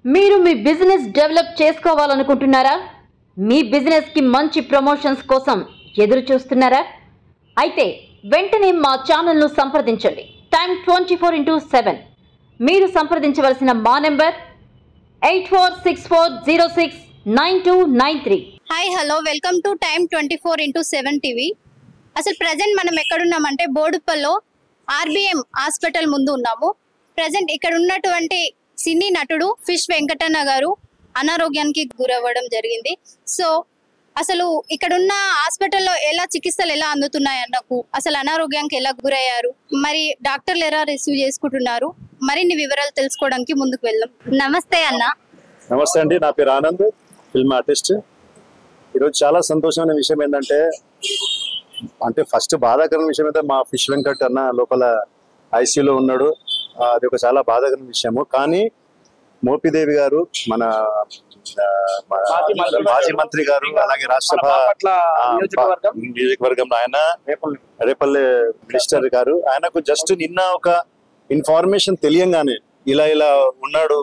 మీరు మీ business develop చేసుకోవాలనుకుంటున్నారా? మీ business కి మంచి ప్రమోషన్స్ కోసం ఎదురు చూస్తున్నారా? అయితే వెంటనే మా ఛానల్ ను సంప్రదించండి. టైమ్ 24/7. మీరు సంప్రదించవలసిన మా number 8464069293. Hi hello welcome to time 24/7 TV. అసలు ప్రజెంట్ మనం ఎక్కడున్నామంటే బోడుప్పల్లో ఆర్బిఎం హాస్పిటల్ ముందు ఉన్నాము. ప్రజెంట్ ఇక్కడ ఉన్నటువంటి సినీ నటుడు ఫిష్ వెంకటన్న గారు అనారోగ్యానికి గురవ్వడం జరిగింది. సో అసలు ఇక్కడ ఉన్న హాస్పిటల్లో ఎలా చికిత్సలు ఎలా అందుతున్నాయి అన్నకు, అసలు అనారోగ్యానికి ఎలా గురయ్యారు, మరి డాక్టర్లు ఎలా రిసీవ్ చేసుకుంటున్నారు, మరిన్ని వివరాలు తెలుసుకోవడానికి ముందుకు వెళ్దాం. నమస్తే అన్న. నమస్తే అండి, నా పేరు ఆనంద్, ఫిల్మ్ ఆర్టిస్ట్. ఈరోజు చాలా సంతోషమైన విషయం ఏంటంటే, ఫస్ట్ బాధాకరమైన విషయం అయితే మా ఫిష్ వెంకట్ అన్న లోపల ఐసీయూలో ఉన్నాడు. అది ఒక చాలా బాధాకరమైన విషయము. కానీ మోపిదేవి గారు, మన మాజీ మంత్రి గారు, అలాగే రాజ్యసభ నియోజకవర్గంలో ఆయన రేపల్లె మినిస్టర్ గారు, ఆయనకు జస్ట్ నిన్న ఒక ఇన్ఫర్మేషన్ తెలియంగానే ఇలా ఉన్నాడు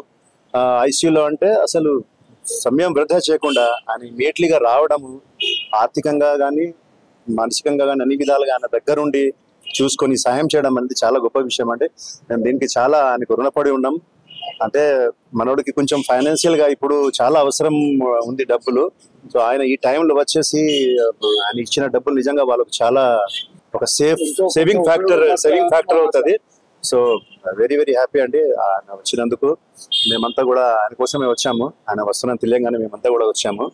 ఐసీయూలో అంటే, అసలు సమయం వృధా చేయకుండా ఆయన ఇమీడియట్లీగా రావడము, ఆర్థికంగా కానీ మానసికంగా కానీ అన్ని విధాలుగా ఆయన దగ్గరుండి చూసుకొని సహాయం చేయడం అనేది చాలా గొప్ప విషయం. అంటే మేము దీనికి చాలా ఆయనకు రుణపడి ఉన్నాం. అంటే మనోడికి కొంచెం ఫైనాన్షియల్ గా ఇప్పుడు చాలా అవసరం ఉంది డబ్బులు. సో ఆయన ఈ టైంలో వచ్చేసి ఆయన ఇచ్చిన డబ్బులు నిజంగా వాళ్ళకు చాలా ఒక సేవింగ్ ఫ్యాక్టర్ అవుతుంది. సో వెరీ వెరీ హ్యాపీ అండి ఆయన వచ్చినందుకు. మేమంతా కూడా ఆయన కోసమే వచ్చాము. ఆయన వస్తున్నాను తెలియగానే మేమంతా కూడా వచ్చాము.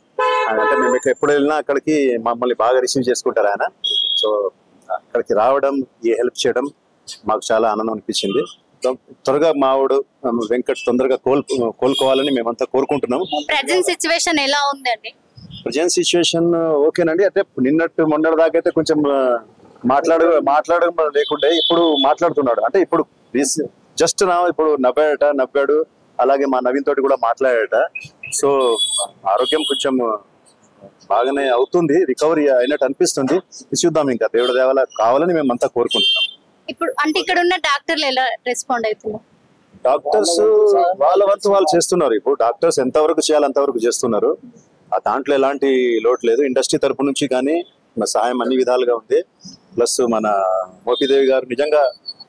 అంటే మేము ఎప్పుడు వెళ్ళినా అక్కడికి మమ్మల్ని బాగా రిసీవ్ చేసుకుంటారు ఆయన. సో అక్కడికి రావడం, ఈ హెల్ప్ చేయడం మాకు చాలా ఆనందం అనిపించింది. త్వరగా మావాడు వెంకట్ తొందరగా కోలుకోవాలని మేమంతా కోరుకుంటున్నాము. ప్రజెంట్ సిచ్యువేషన్ ఎలా ఉందండి? ప్రజెంట్ సిచ్యువేషన్ ఓకేనండి. అంటే మొన్నటి దాకా అయితే కొంచెం మాట్లాడడం లేకుంటే ఇప్పుడు మాట్లాడుతున్నాడు. అంటే ఇప్పుడు జస్ట్ ఇప్పుడు నవ్వాడు. అలాగే మా నవీన్ తోటి కూడా మాట్లాడాట. సో ఆరోగ్యం కొంచెం బాగానే అవుతుంది, రికవరీ అయినట్టు అనిపిస్తుంది. చూద్దాం, ఇంకా దేవుడి దేవాల కావాలని మేమంతా కోరుకుంటున్నాం. ఇప్పుడు అంటే ఇక్కడ ఉన్న డాక్టర్లు ఎలా రెస్పాండ్ అవుతున్నారు? డాక్టర్స్ వాళ్ళ వంతు వాళ్ళు చేస్తున్నారు. ఇప్పుడు డాక్టర్స్ ఎంతవరకు చేయాలి అంతవరకు చేస్తున్నారు. దాంట్లో ఎలాంటి లోటు లేదు. ఇండస్ట్రీ తరపు నుంచి కానీ సహాయం అన్ని విధాలుగా ఉంది. ప్లస్ మన మోపిదేవి గారు నిజంగా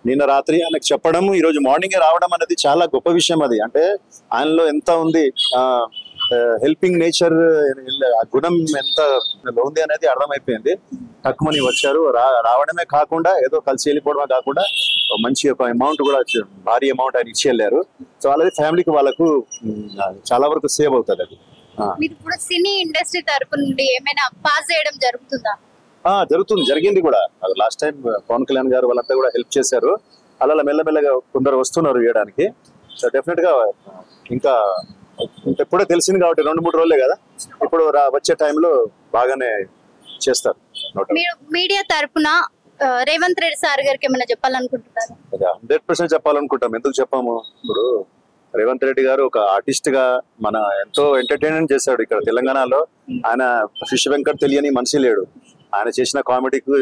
నిన్న రాత్రి ఆయనకు చెప్పడం, ఈ రోజు మార్నింగే రావడం అనేది చాలా గొప్ప విషయం. అది అంటే ఆయనలో ఎంత ఉంది, హెల్పింగ్ నేచర్ గుణం ఎంత ఉంది అనేది అర్థమైపోయింది. తక్కువని వచ్చారు. రావడమే కాకుండా ఏదో కలిసి వెళ్ళిపోవడమే కాకుండా మంచి ఒక అమౌంట్ కూడా, భారీ అమౌంట్ ఆయన ఇచ్చి వెళ్ళారు. సో అలాగే ఫ్యామిలీకి వాళ్ళకు చాలా వరకు సేవ్ అవుతుంది. అది మీరు ఇప్పుడు సినీ ఇండస్ట్రీ తరపు నుండి ఏమైనా పాస్ చేయడం జరుగుతుందా? జరిగింది కూడా. లాస్ట్ టైం పవన్ కళ్యాణ్ గారు వాళ్ళంతా కూడా హెల్ప్ చేశారు. అలా మెల్లమెల్లగా కొందరు వస్తున్నారు వేయడానికి. సో డెఫినెట్ గా ఇంకా ఎప్పుడే తెలిసింది కాబట్టి 2-3 రోజులే కదా, ఇప్పుడు వచ్చే టైంలో బాగానే చేస్తారు. మీరు మీడియా తరపున రేవంత్ రెడ్డి సార్ గారికి ఏమైనా చెప్పాలనుకుంటున్నారు? 100% చెప్పాలనుకుంటాం. ఎందుకు చెప్పాము, ఇప్పుడు రేవంత్ రెడ్డి గారు ఒక ఆర్టిస్ట్ గా మన ఎంతో ఎంటర్టైన్మెంట్ చేశాడు ఇక్కడ తెలంగాణలో. ఆయన ఫిష్ వెంకట్ తెలియని మనిషి లేడు. ఆయన చేసిన కామెడీకి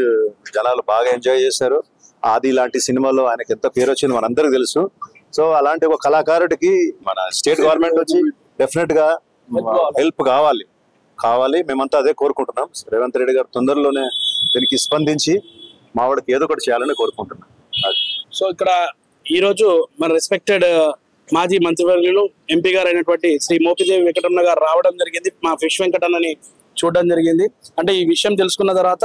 జనాలు బాగా ఎంజాయ్ చేశారు. ఆది లాంటి సినిమాలో ఆయనకి ఎంత పేరు వచ్చింది మనందరికి తెలుసు. సో అలాంటి ఒక కళాకారుడికి మన స్టేట్ గవర్నమెంట్ వచ్చి డెఫినెట్ గా హెల్ప్ కావాలి. మేమంతా అదే కోరుకుంటున్నాం. రేవంత్ రెడ్డి గారు తొందరలోనే దీనికి స్పందించి మావాడికి ఏదో ఒకటి చేయాలని కోరుకుంటున్నాం. సో ఇక్కడ ఈ రోజు మన రెస్పెక్టెడ్ మాజీ మంత్రివర్యులు ఎంపీ గారు అయినటువంటి శ్రీ మోపిదేవి వెంకటరమణ గారు రావడం జరిగింది. మా ఫిష్ వెంకటన్నని చూడడం జరిగింది. అంటే ఈ విషయం తెలుసుకున్న తర్వాత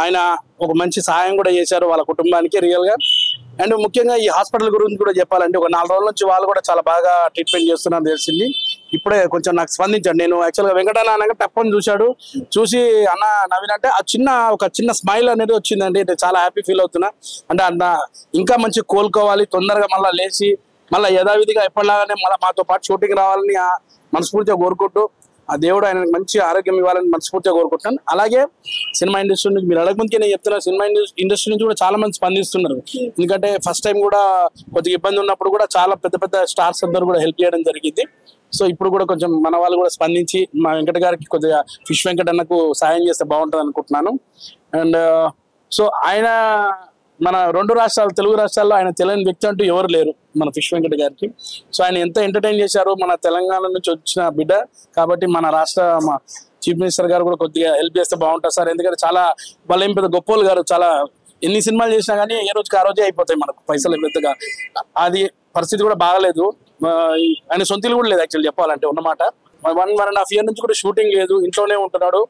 ఆయన ఒక మంచి సహాయం కూడా చేశారు వాళ్ళ కుటుంబానికి రియల్ గా. అండ్ ముఖ్యంగా ఈ హాస్పిటల్ గురించి కూడా చెప్పాలంటే, ఒక 4 రోజుల నుంచి వాళ్ళు కూడా చాలా బాగా ట్రీట్మెంట్ చేస్తున్నారు తెలిసింది. ఇప్పుడే కొంచెం నాకు స్పందించాడు. నేను యాక్చువల్గా వెంకటన్న అనగా టప్పని చూసి అన్న నవీన్ అంటే ఒక చిన్న స్మైల్ అనేది వచ్చిందండి. చాలా హ్యాపీ ఫీల్ అవుతున్నా. అంటే ఇంకా మంచి కోలుకోవాలి, తొందరగా మళ్ళీ లేచి మళ్ళీ యథావిధిగా ఎప్పటిలాగానే మళ్ళీ మాతో పాటు షూటింగ్ రావాలని మనస్ఫూర్తిగా కోరుకుంటూ, ఆ దేవుడు ఆయన మంచి ఆరోగ్యం ఇవ్వాలని మనస్ఫూర్తిగా కోరుకుంటున్నాను. అలాగే సినిమా ఇండస్ట్రీ నుంచి మీరు అడగముందుకే నేను చెప్తున్నా, సినిమా ఇండస్ట్రీ నుంచి కూడా చాలా మంది స్పందిస్తున్నారు. ఎందుకంటే ఫస్ట్ టైం కూడా కొద్దిగా ఇబ్బంది ఉన్నప్పుడు కూడా చాలా పెద్ద స్టార్స్ అందరూ కూడా హెల్ప్ చేయడం జరిగింది. సో ఇప్పుడు కూడా కొంచెం మన వాళ్ళు కూడా స్పందించి మా వెంకట గారికి కొద్దిగా ఫిష్ వెంకట్ అన్నకు సాయం చేస్తే బాగుంటుంది అనుకుంటున్నాను. అండ్ సో ఆయన మన 2 రాష్ట్రాలు, తెలుగు రాష్ట్రాల్లో ఆయన తెలియని వ్యక్తి అంటూ ఎవరు లేరు. మన ఫిష్ వెంకట గారికి. సో ఆయన ఎంత ఎంటర్టైన్ చేశారు, మన తెలంగాణ నుంచి వచ్చిన బిడ్డ కాబట్టి మన రాష్ట్ర చీఫ్ మినిస్టర్ గారు కూడా కొద్దిగా హెల్ప్ చేస్తే బాగుంటుంది సార్. ఎందుకంటే చాలా వాళ్ళు ఏం పెద్ద గొప్పలు గారు, చాలా ఎన్ని సినిమాలు చేసినా కానీ ఏ రోజుకి ఆ రోజే అయిపోతాయి మనకు పైసలు పెద్దగా. అది పరిస్థితి కూడా బాగలేదు, ఆయన సొంతలు కూడా లేదు యాక్చువల్ చెప్పాలంటే ఉన్నమాట. 1.5 year నుంచి కూడా షూటింగ్ లేదు, ఇంట్లోనే ఉంటున్నాడు.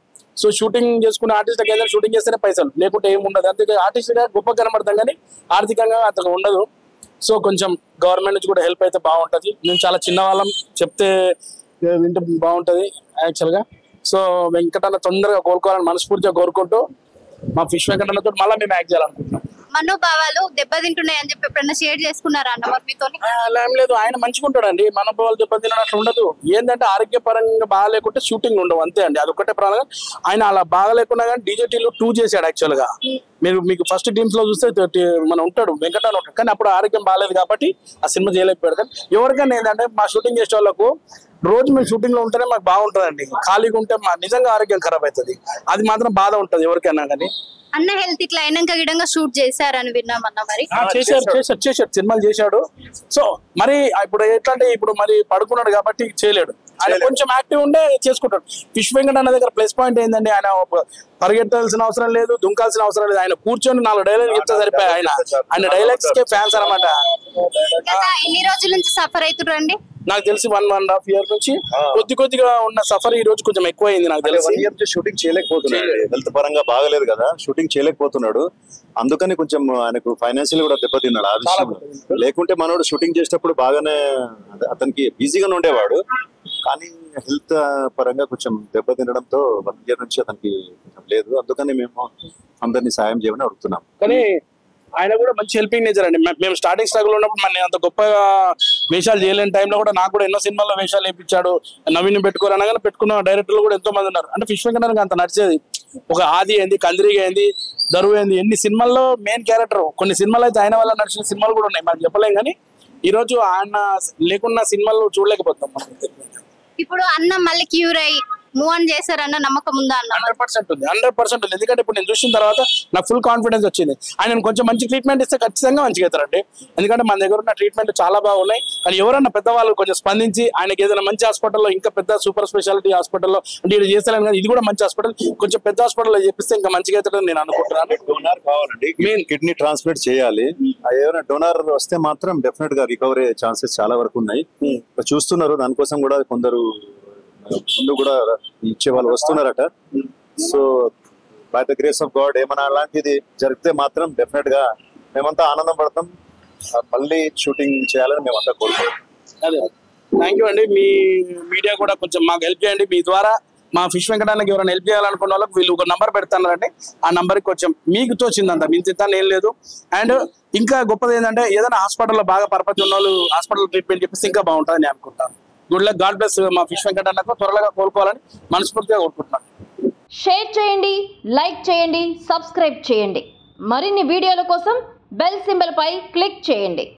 సో షూటింగ్ చేసుకునే ఆర్టిస్ట్కి ఏదైనా షూటింగ్ చేస్తేనే పైసలు, లేకుంటే ఏమి ఉండదు. అందుకే ఆర్టిస్ట్గా గొప్ప కనబడతాం కానీ ఆర్థికంగా అంతగా ఉండదు. సో కొంచెం గవర్నమెంట్ నుంచి కూడా హెల్ప్ అయితే బాగుంటుంది. మేము చాలా చిన్న వాళ్ళం, చెప్తే వింటే బాగుంటుంది యాక్చువల్గా. సో వెంకటన్న తొందరగా కోలుకోవాలని మనస్ఫూర్తిగా కోరుకుంటూ మా ఫిష్ వెంకటన్నతో మళ్ళీ మేము యాక్ట్ చేయాలనుకుంటున్నాం. మనోభావాలు దెబ్బతింటున్నాయి అని చెప్పి ఎప్పుడన్నా షేర్ చేసుకున్నారా అన్న మరి మీతో? అలా ఏం లేదు, ఆయన మంచిగా ఉంటాడండి. మనోభావాలు దెబ్బతినడం అట్లా ఉండదు. ఏంటంటే ఆరోగ్యపరంగా బాగాలేకుంటే షూటింగ్ ఉండవు, అంతే అండి. అదొక్కటే ప్రాణంగా ఆయన అలా బాగాలేకున్నా కానీ డీజేటీలో 2 చేశాడు యాక్చువల్గా. మీకు ఫస్ట్ టీమ్స్ లో చూస్తే మనం ఉంటాడు వెంకటన్న ఉంటాడు, కానీ అప్పుడు ఆరోగ్యం బాగాలేదు కాబట్టి ఆ సినిమా చేయలేకపోయాడు. కానీ ఎవరికైనా ఏంటంటే మా షూటింగ్ చేసే వాళ్ళకు రోజు మేము షూటింగ్ లో ఉంటేనే మాకు బాగుంటుందండి. ఖాళీగా ఉంటే మా నిజంగా ఆరోగ్యం ఖరాబ్ అవుతుంది, అది మాత్రం బాధ ఉంటుంది ఎవరికైనా కానీ. అన్న హెల్త్ ఇట్లా అయినాక గిడంగా షూట్ చేశారని విన్నామన్నా మరి? చేశాడు సినిమాలు చేశాడు. సో మరి ఇప్పుడు ఎట్లా అంటే ఇప్పుడు మరి పడుకున్నాడు కాబట్టి చేయలేడు. ఆయన కొంచెం యాక్టివ్ ఉండే చేసుకుంటాడు. ఫిష్ వెంకట అన్న దగ్గర ప్లస్ పాయింట్ ఏంటంటే ఆయన పరిగెట్టాల్సిన అవసరం లేదు, దుంకాల్సిన అవసరం లేదు. ఆయన కూర్చొని 4 డైలాగ్ చెప్తే సరిపోయి ఆయన డైలాగ్స్ కే ఫ్యాన్స్ అనమాట. ఎన్ని రోజుల నుంచి సఫర్ అవుతుండండి? నాకు తెలిసి 1.5 year నుంచి కొద్దిగా ఉన్న సఫర్ ఈ రోజు కొంచెం ఎక్కువ అయింది నాకు తెలిసి. 1 year షూటింగ్ చేయలేకపోతున్నాడు, హెల్త్ పరంగా బాగలేదు కదా, షూటింగ్ చేయలేకపోతున్నాడు. అందుకని కొంచెం ఆయనకు ఫైనాన్షియల్ కూడా దెబ్బతిన్నాడు ఆ విషయంలో. లేకుంటే మనోడు షూటింగ్ చేసేటప్పుడు బాగానే అతనికి బిజీగానే ఉండేవాడు, కానీ హెల్త్ పరంగా కొంచెం దెబ్బతినడంతో 1 year నుంచి అతనికి కొంచెం లేదు. అందుకని మేము అందరినీ సాయం చేయమని అడుగుతున్నాం. కానీ ఆయన కూడా మంచి హెల్పింగ్ నేచర్ అండి. మేము స్టార్టింగ్ స్ట్రగుల్ ఉన్నప్పుడు మన అంత గొప్పగా వేషాలు చేయలేని టైంలో కూడా నాకు కూడా ఎన్నో సినిమాల్లో వేషాలు వేయించాడు. నవీన్ పెట్టుకోరనగానే పెట్టుకున్న డైరెక్టర్లు కూడా ఎంతో మంది ఉన్నారు. అంటే ఫిష్ వెంకటన్నకి అంత నడిచేది. ఒక ఆది అయింది, కందిరిగా అయింది, దరువు అయింది, ఎన్ని సినిమాల్లో మెయిన్ క్యారెక్టర్. కొన్ని సినిమాలు అయితే ఆయన వల్ల నడిచిన సినిమాలు కూడా ఉన్నాయి, మనం చెప్పలేం. కానీ ఈ రోజు ఆయన లేకున్న సినిమాలు చూడలేకపోతాం మనం. ఇప్పుడు అన్న మళ్ళీ క్యూర్ అయ్యి మూవ్ ఆన్ చేశారన్న నమ్మకం ఉందా అన్న? 100% ఉంది, 100% ఉంది. ఎందుకంటే ఇప్పుడు నేను చూసిన తర్వాత నాకు ఫుల్ కాన్ఫిడెన్స్ వచ్చింది. ఆయన కొంచెం మంచి ట్రీట్మెంట్ ఇస్తే ఖచ్చితంగా మంచిగా అవుతారండి. ఎందుకంటే మన దగ్గర ఉన్న ట్రీట్మెంట్ చాలా బాగున్నాయి. కానీ ఎవరన్నా పెద్దవాళ్ళు కొంచెం స్పందించి ఆయనకి ఏదైనా మంచి హాస్పిటల్లో, ఇంకా పెద్ద సూపర్ స్పెషాలిటీ హాస్పిటల్లో, అంటే ఇది చేస్తాను కానీ ఇది కూడా మంచి హాస్పిటల్, కొంచెం పెద్ద హాస్పిటల్లో చేపిస్తే ఇంకా మంచిగా అవుతారని నేను అనుకుంటున్నాను. డోనార్ కావాలండి, మెయిన్ కిడ్నీ ట్రాన్స్ప్లాంట్ చేయాలి. ఏమైనా డోనార్ వస్తే మాత్రం డెఫినెట్ గా రికవరీ ఛాన్సెస్ చాలా వరకు ఉన్నాయి. చూస్తున్నారు, దానికోసం కూడా కొందరు ముందు కూడా ఇచ్చే వాళ్ళు వస్తున్నారట. So by the grace of God ఏమైనా అలాంటిది జరిగితే మాత్రం డెఫినెట్ గా మేమంతా ఆనందం పడతాం, మళ్ళీ షూటింగ్ చేయాలని మేమంతా కోరుకుంటాం. అదే, థ్యాంక్ యూ అండి. మీ మీడియా కూడా కొంచెం మాకు హెల్ప్ చేయండి. మీ ద్వారా మా ఫిష్ వెంకటానికి ఎవరైనా హెల్ప్ చేయాలనుకున్న వాళ్ళకి వీళ్ళు ఒక నంబర్ పెడతానంటే ఆ నంబర్కి కొంచెం మీకు తోచిందంత మించితాను ఏం లేదు. అండ్ ఇంకా గొప్పది ఏంటంటే ఏదైనా హాస్పిటల్లో బాగా పరపతి ఉన్న వాళ్ళు హాస్పిటల్ ట్రీట్మెంట్ చెప్పేసి ఇంకా బాగుంటుంది నేను అనుకుంటాను. గుడ్ లక్, గాడ్ బ్లెస్ మా ఫిష్ వెంకటన్నకు త్వరగా కోలుకోవాలని మనస్ఫూర్తిగా కోరుకుంటున్నాను. షేర్ చేయండి, లైక్ చేయండి, సబ్స్క్రైబ్ చేయండి. మరిన్ని వీడియోల కోసం బెల్ సింబల్ పై క్లిక్ చేయండి.